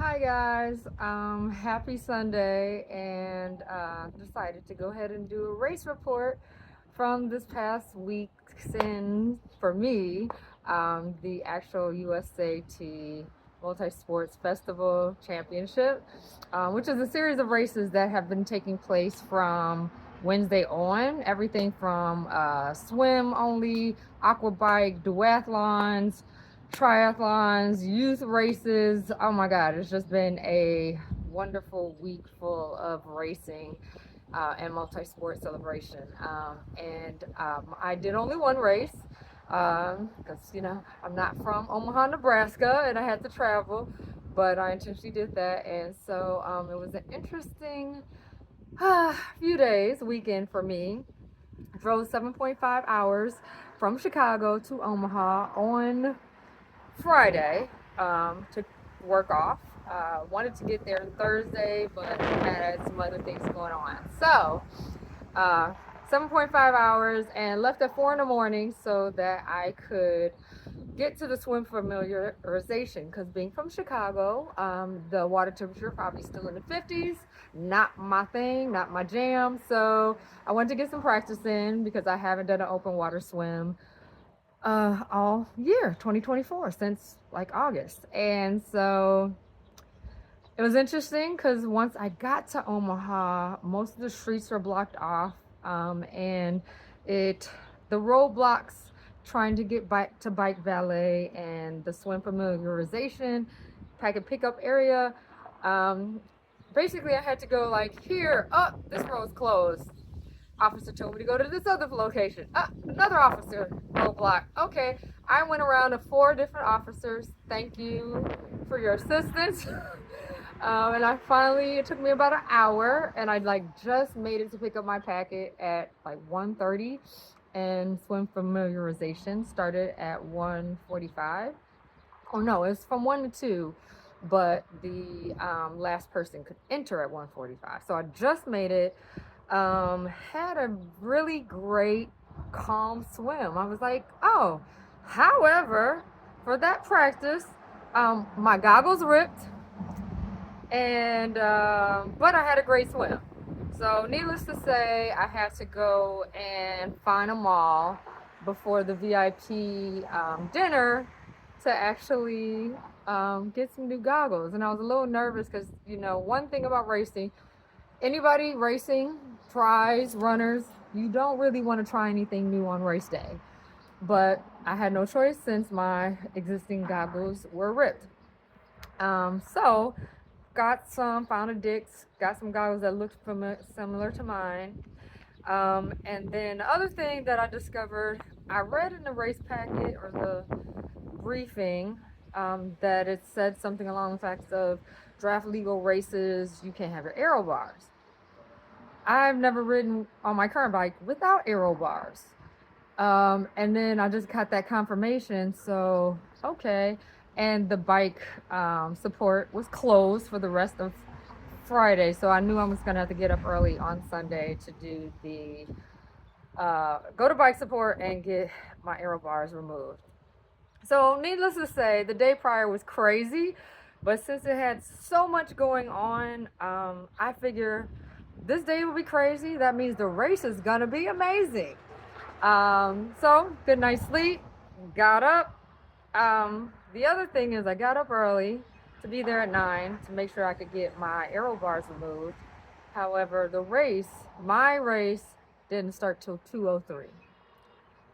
Hi guys, happy Sunday, and decided to go ahead and do a race report from this past week's in for me, the actual USAT Multisports Festival Championship, which is a series of races that have been taking place from Wednesday on. Everything from swim only, aqua bike, duathlons, triathlons, youth races. Oh my God, it's just been a wonderful week full of racing and multi-sport celebration. I did only one race because I'm not from Omaha, Nebraska, and I had to travel, but I intentionally did that, and so it was an interesting few days weekend for me. Drove 7.5 hours from Chicago to Omaha on Friday to work off. Wanted to get there Thursday, but had some other things going on. So, uh, 7.5 hours and left at 4 in the morning so that I could get to the swim familiarization, because being from Chicago, the water temperature probably still in the 50s. Not my thing, not my jam. So I wanted to get some practice in because I haven't done an open water swim all year 2024 since like August. And so it was interesting because once I got to Omaha, most of the streets were blocked off, and it the roadblocks trying to get back to bike valet and the swim familiarization packet pickup area. Um, Basically, I had to go like here. Oh, this road's closed. Officer told me to go to this other location. Another officer roadblock. Okay, I went around to 4 different officers. Thank you for your assistance. And I finally, it took me about an hour, and I like just made it to pick up my packet at like 1:30, and swim familiarization started at 1:45. Oh no, it's from 1 to 2, but the last person could enter at 1:45. So I just made it. Had a really great calm swim. I was like, oh, however, for that practice, my goggles ripped, and but I had a great swim. So needless to say, I had to go and find a mall before the VIP dinner to actually get some new goggles. And I was a little nervous because one thing about racing, anybody racing, tries, runners, you don't really want to try anything new on race day. But I had no choice since my existing goggles were ripped. So found a Dick's, got some goggles that looked similar to mine. And then the other thing that I discovered, I read in the race packet or the briefing, that it said something along the facts of draft legal races, you can't have your aero bars. I've never ridden on my current bike without aero bars. And then I just got that confirmation. So, okay. And the bike support was closed for the rest of Friday. So I knew I was going to have to get up early on Sunday to do the go to bike support and get my aero bars removed. So, needless to say, the day prior was crazy. But since it had so much going on, I figure this day will be crazy. That means the race is going to be amazing. So good night's sleep, got up. The other thing is I got up early to be there at 9 to make sure I could get my aero bars removed. However, my race didn't start till 2:03.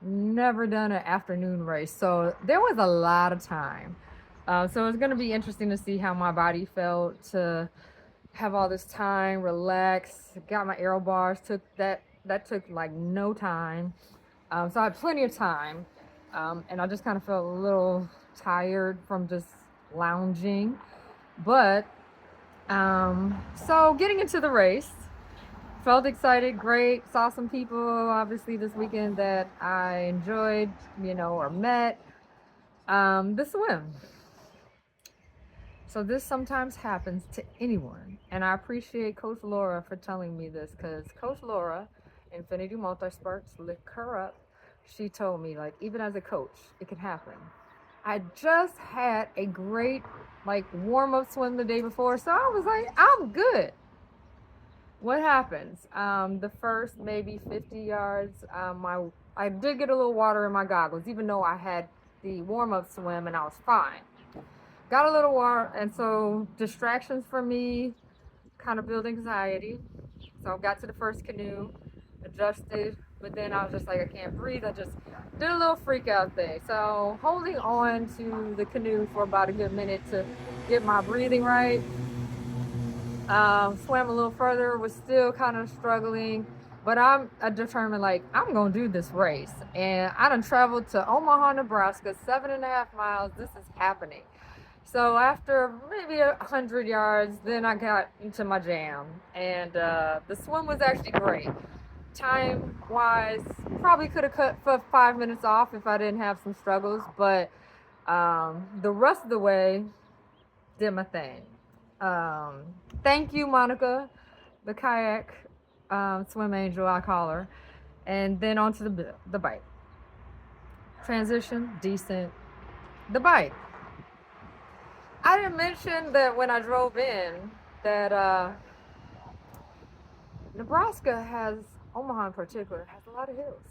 Never done an afternoon race, so there was a lot of time. So it's going to be interesting to see how my body felt to have all this time, relax. Got my aero bars. That took like no time. So I had plenty of time, and I just kind of felt a little tired from just lounging. But so getting into the race, felt excited, great. Saw some people obviously this weekend that I enjoyed, or met. The swim. So this sometimes happens to anyone, and I appreciate Coach Laura for telling me this, because Coach Laura, Infinity Multisports, lick her up. She told me, like, even as a coach, it can happen. I just had a great like warm-up swim the day before, so I was like, I'm good. What happens? The first maybe 50 yards, I did get a little water in my goggles, even though I had the warm-up swim and I was fine. Got a little water, and so distractions for me kind of build anxiety. So I got to the first canoe, adjusted, but then I was just like, I can't breathe. I just did a little freak out thing. So holding on to the canoe for about a good minute to get my breathing right. Swam a little further, was still kind of struggling, but I'm determined, like, I'm gonna do this race. And I done traveled to Omaha, Nebraska, 7.5 miles. This is happening. So after maybe 100 yards, then I got into my jam, and the swim was actually great. Time wise, probably could have cut for 5 minutes off if I didn't have some struggles, but the rest of the way did my thing. Um, Thank you, Monica, the kayak swim angel, I call her. And then onto the bike. Transition, decent. The bike. I didn't mention that when I drove in that Nebraska has, Omaha in particular, has a lot of hills.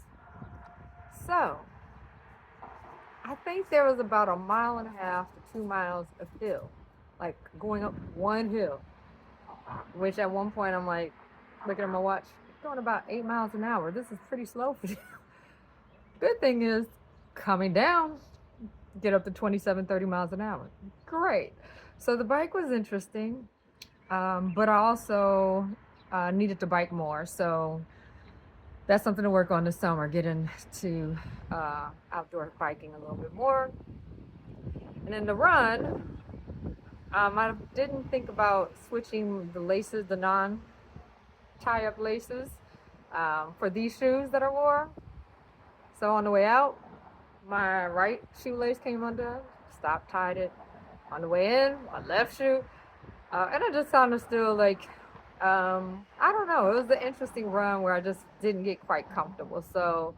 So I think there was about 1.5 to 2 miles of hill, like going up one hill, which at one point I'm like, looking at my watch, going about 8 miles an hour. This is pretty slow for you. Good thing is, coming down, get up to 27, 30 miles an hour. Great. So the bike was interesting, but I also needed to bike more. So that's something to work on this summer, get into outdoor biking a little bit more. And then the run, I didn't think about switching the laces, the non-tie-up laces, for these shoes that I wore. So on the way out, my right shoelace came undone, stopped, tied it. On the way in, my left shoe, and I just kind of still like, I don't know, it was an interesting run where I just didn't get quite comfortable. So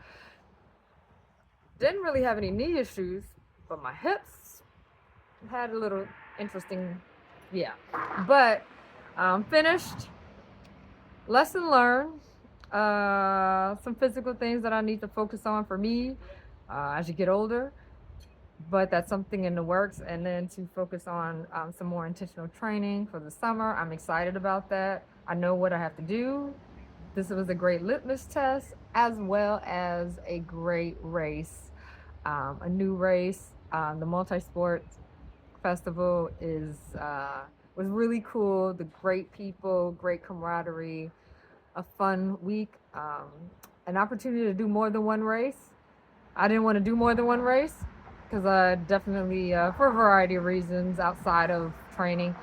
didn't really have any knee issues, but my hips had a little interesting, yeah. But finished, lesson learned, some physical things that I need to focus on for me as you get older, but that's something in the works. And then to focus on some more intentional training for the summer. I'm excited about that. I know what I have to do. This was a great litmus test, as well as a great race, a new race. The Multisports Festival was really cool. The great people, great camaraderie, a fun week, an opportunity to do more than one race. I didn't want to do more than one race because I definitely, for a variety of reasons outside of training,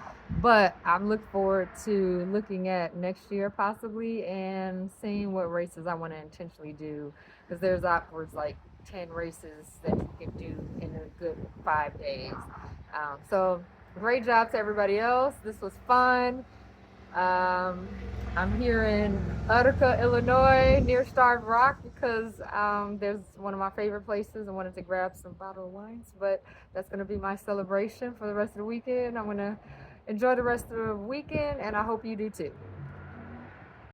but I'm looking forward to looking at next year possibly and seeing what races I want to intentionally do, because there's upwards like 10 races that you can do in a good 5 days. So great job to everybody else. This was fun. I'm here in Utica, Illinois, near Starved Rock, because there's one of my favorite places. I wanted to grab some bottled of wines, but that's going to be my celebration for the rest of the weekend. I'm going to enjoy the rest of the weekend, and I hope you do too.